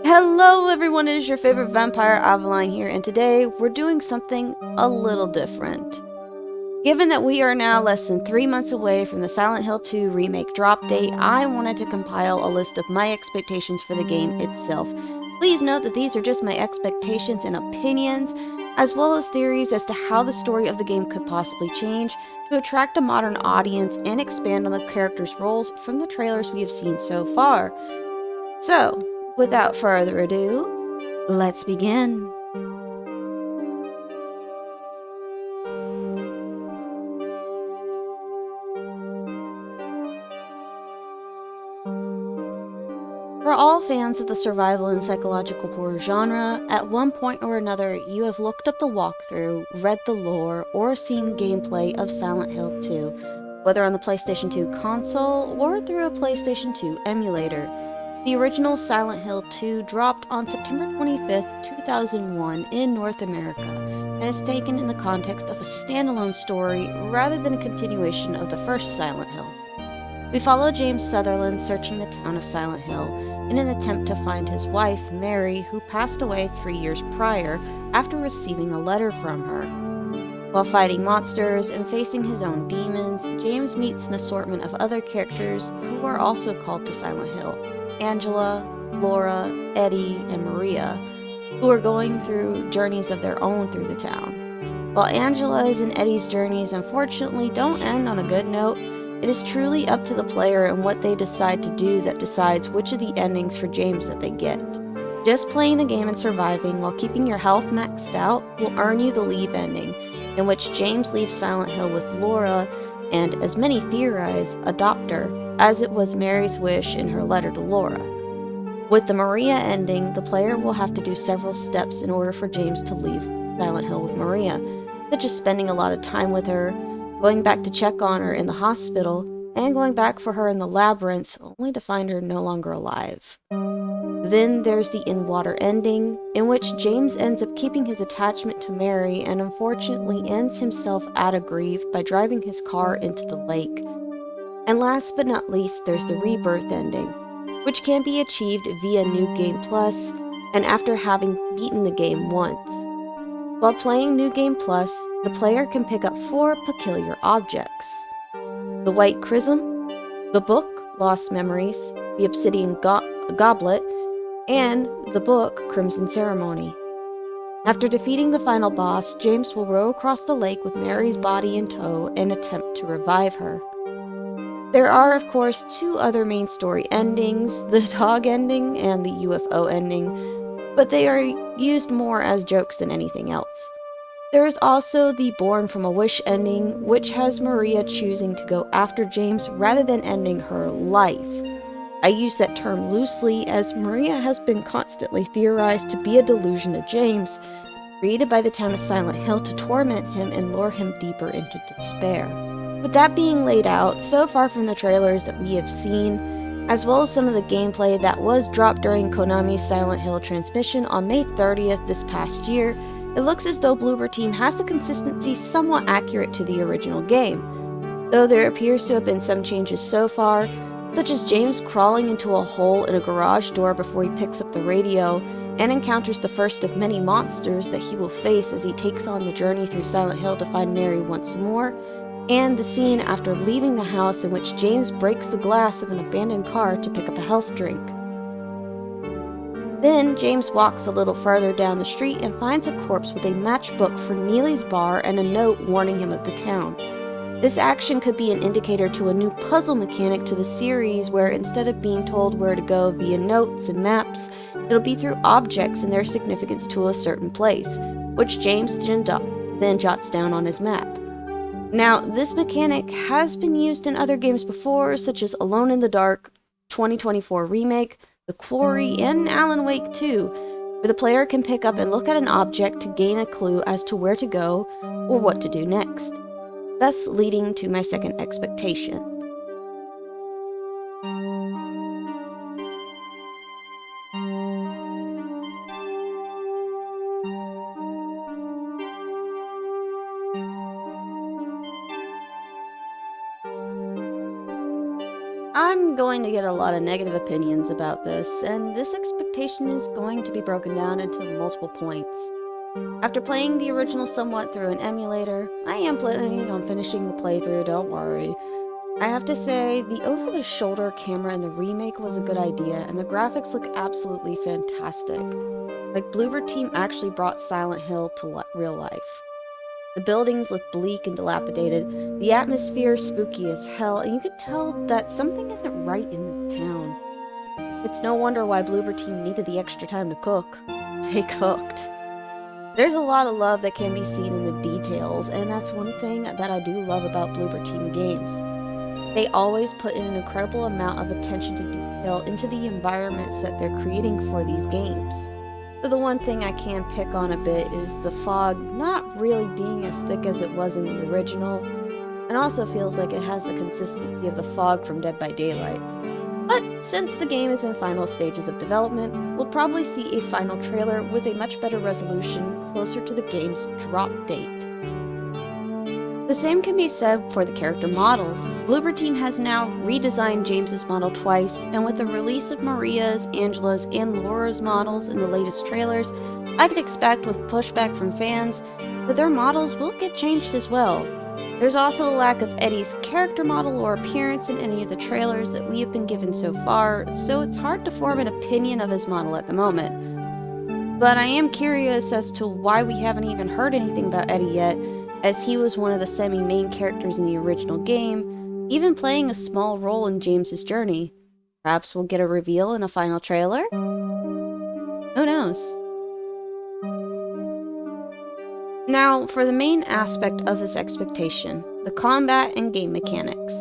Hello everyone, it is your favorite vampire Aveline here, and today we're doing something a little different. Given that we are now less than 3 months away from the Silent Hill 2 remake drop date, I wanted to compile a list of my expectations for the game itself. Please note that these are just my expectations and opinions, as well as theories as to how the story of the game could possibly change to attract a modern audience and expand on the characters' roles from the trailers we have seen so far. So, without further ado, let's begin. For all fans of the survival and psychological horror genre, at one point or another you have looked up the walkthrough, read the lore, or seen gameplay of Silent Hill 2, whether on the PlayStation 2 console or through a PlayStation 2 emulator. The original Silent Hill 2 dropped on September 25th, 2001 in North America, and is taken in the context of a standalone story rather than a continuation of the first Silent Hill. We follow James Sutherland searching the town of Silent Hill in an attempt to find his wife, Mary, who passed away 3 years prior after receiving a letter from her. While fighting monsters and facing his own demons, James meets an assortment of other characters who are also called to Silent Hill: Angela, Laura, Eddie, and Maria, who are going through journeys of their own through the town. While Angela's and Eddie's journeys unfortunately don't end on a good note, it is truly up to the player and what they decide to do that decides which of the endings for James that they get. Just playing the game and surviving while keeping your health maxed out will earn you the leave ending, in which James leaves Silent Hill with Laura and, as many theorize, adopt her, as it was Mary's wish in her letter to Laura. With the Maria ending, the player will have to do several steps in order for James to leave Silent Hill with Maria, such as spending a lot of time with her, going back to check on her in the hospital, and going back for her in the labyrinth, only to find her no longer alive. Then there's the in-water ending, in which James ends up keeping his attachment to Mary and unfortunately ends himself at a grief by driving his car into the lake. And last but not least, there's the rebirth ending, which can be achieved via New Game Plus and after having beaten the game once. While playing New Game Plus, the player can pick up 4 peculiar objects: the White Chrism, the book, Lost Memories, the Obsidian Goblet, and the book, Crimson Ceremony. After defeating the final boss, James will row across the lake with Mary's body in tow and attempt to revive her. There are, of course, 2 other main story endings, the dog ending and the UFO ending, but they are used more as jokes than anything else. There is also the Born from a Wish ending, which has Maria choosing to go after James rather than ending her life. I use that term loosely as Maria has been constantly theorized to be a delusion of James, created by the town of Silent Hill to torment him and lure him deeper into despair. With that being laid out, so far from the trailers that we have seen, as well as some of the gameplay that was dropped during Konami's Silent Hill transmission on May 30th this past year, it looks as though Bloober Team has the consistency somewhat accurate to the original game, though there appears to have been some changes so far, such as James crawling into a hole in a garage door before he picks up the radio and encounters the first of many monsters that he will face as he takes on the journey through Silent Hill to find Mary once more, and the scene after leaving the house in which James breaks the glass of an abandoned car to pick up a health drink. Then James walks a little further down the street and finds a corpse with a matchbook for Neely's bar and a note warning him of the town. This action could be an indicator to a new puzzle mechanic to the series where instead of being told where to go via notes and maps, it'll be through objects and their significance to a certain place, which James then jots down on his map. Now, this mechanic has been used in other games before, such as Alone in the Dark, 2024 Remake, The Quarry, and Alan Wake 2, where the player can pick up and look at an object to gain a clue as to where to go or what to do next, thus leading to my second expectation. I'm I'm going to get a lot of negative opinions about this, and this expectation is going to be broken down into multiple points. After playing the original somewhat through an emulator, I am planning on finishing the playthrough, don't worry. I have to say, the over-the-shoulder camera in the remake was a good idea, and the graphics look absolutely fantastic. Like, Bloober Team actually brought Silent Hill to real life. The buildings look bleak and dilapidated, the atmosphere spooky as hell, and you can tell that something isn't right in this town. It's no wonder why Bloober Team needed the extra time to cook. They cooked. There's a lot of love that can be seen in the details, and that's one thing that I do love about Bloober Team games. They always put in an incredible amount of attention to detail into the environments that they're creating for these games. So the one thing I can pick on a bit is the fog not really being as thick as it was in the original, and also feels like it has the consistency of the fog from Dead by Daylight. But since the game is in final stages of development, we'll probably see a final trailer with a much better resolution closer to the game's drop date. The same can be said for the character models. Bloober Team has now redesigned James's model twice, and with the release of Maria's, Angela's, and Laura's models in the latest trailers, I could expect with pushback from fans that their models will get changed as well. There's also the lack of Eddie's character model or appearance in any of the trailers that we have been given so far, so it's hard to form an opinion of his model at the moment. But I am curious as to why we haven't even heard anything about Eddie yet, as he was one of the semi-main characters in the original game, even playing a small role in James's journey. Perhaps we'll get a reveal in a final trailer? Who knows? Now, for the main aspect of this expectation, the combat and game mechanics.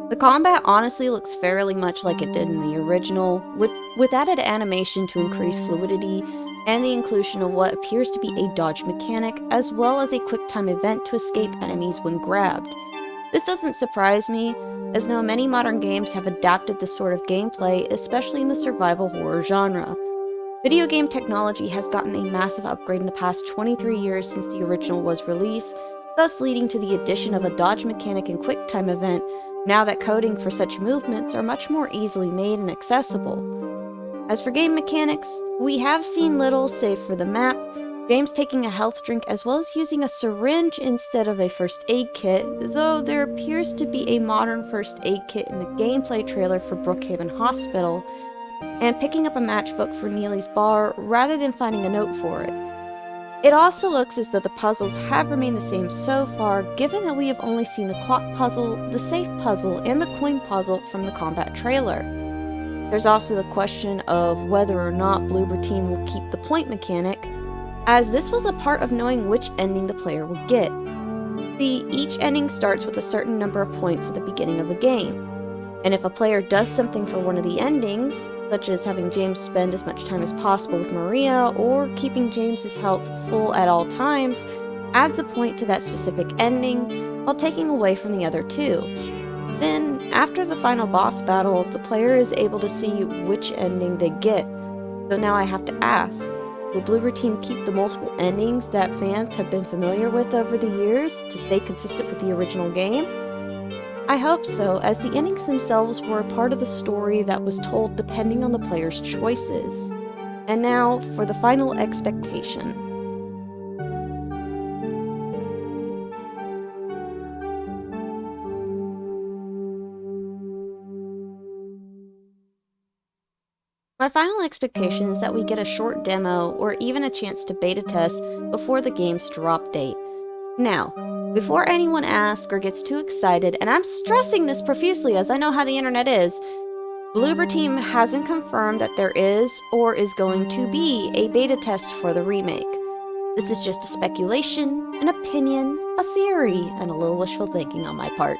The combat honestly looks fairly much like it did in the original, with added animation to increase fluidity, and the inclusion of what appears to be a dodge mechanic, as well as a quick-time event to escape enemies when grabbed. This doesn't surprise me, as now many modern games have adapted this sort of gameplay, especially in the survival horror genre. Video game technology has gotten a massive upgrade in the past 23 years since the original was released, thus leading to the addition of a dodge mechanic and quick-time event, now that coding for such movements are much more easily made and accessible. As for game mechanics, we have seen little save for the map, James taking a health drink as well as using a syringe instead of a first aid kit, though there appears to be a modern first aid kit in the gameplay trailer for Brookhaven Hospital, and picking up a matchbook for Neely's bar rather than finding a note for it. It also looks as though the puzzles have remained the same so far, given that we have only seen the clock puzzle, the safe puzzle, and the coin puzzle from the combat trailer. There's also the question of whether or not Bloober Team will keep the point mechanic, as this was a part of knowing which ending the player will get. See, each ending starts with a certain number of points at the beginning of the game, and if a player does something for one of the endings, such as having James spend as much time as possible with Maria, or keeping James's health full at all times, adds a point to that specific ending, while taking away from the other two. Then, after the final boss battle, the player is able to see which ending they get. So now I have to ask, will Bloober Team keep the multiple endings that fans have been familiar with over the years to stay consistent with the original game? I hope so, as the endings themselves were a part of the story that was told depending on the player's choices. And now, for the final expectation. My final expectation is that we get a short demo or even a chance to beta test before the game's drop date. Now, before anyone asks or gets too excited, and I'm stressing this profusely as I know how the internet is, Bloober Team hasn't confirmed that there is or is going to be a beta test for the remake. This is just a speculation, an opinion, a theory, and a little wishful thinking on my part.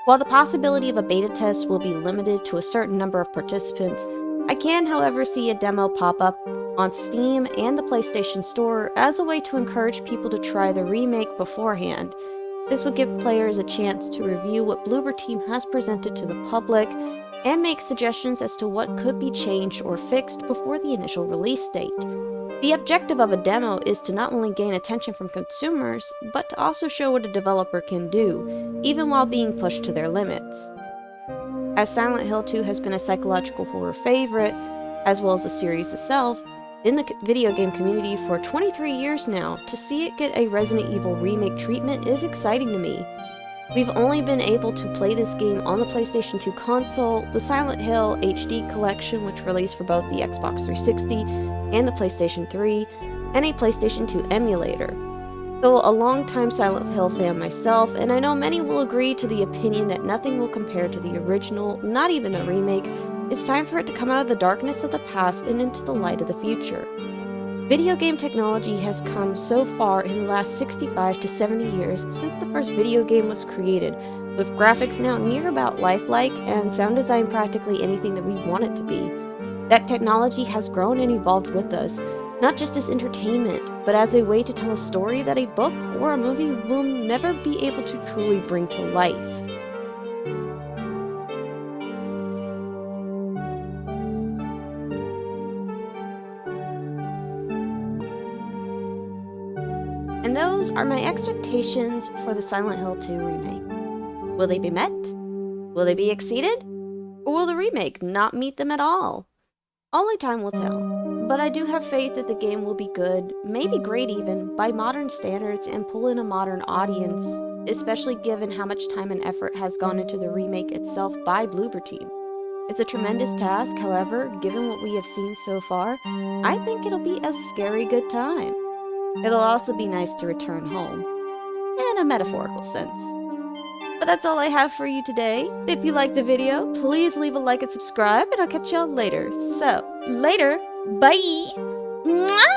While the possibility of a beta test will be limited to a certain number of participants, I can, however, see a demo pop up on Steam and the PlayStation Store as a way to encourage people to try the remake beforehand. This would give players a chance to review what Bloober Team has presented to the public and make suggestions as to what could be changed or fixed before the initial release date. The objective of a demo is to not only gain attention from consumers, but to also show what a developer can do, even while being pushed to their limits. As Silent Hill 2 has been a psychological horror favorite, as well as the series itself, in the video game community for 23 years now, to see it get a Resident Evil Remake treatment is exciting to me. We've only been able to play this game on the PlayStation 2 console, the Silent Hill HD collection, which released for both the Xbox 360 and the PlayStation 3, and a PlayStation 2 emulator. Though a longtime Silent Hill fan myself, and I know many will agree to the opinion that nothing will compare to the original, not even the remake, it's time for it to come out of the darkness of the past and into the light of the future. Video game technology has come so far in the last 65 to 70 years since the first video game was created, with graphics now near about lifelike and sound design practically anything that we want it to be. That technology has grown and evolved with us, not just as entertainment, but as a way to tell a story that a book or a movie will never be able to truly bring to life. And those are my expectations for the Silent Hill 2 remake. Will they be met? Will they be exceeded? Or will the remake not meet them at all? Only time will tell. But I do have faith that the game will be good, maybe great even, by modern standards and pull in a modern audience, especially given how much time and effort has gone into the remake itself by Bloober Team. It's a tremendous task, however, given what we have seen so far, I think it'll be a scary good time. It'll also be nice to return home, in a metaphorical sense. But that's all I have for you today. If you liked the video, please leave a like and subscribe, and I'll catch y'all later. So, later, bye! Mwah!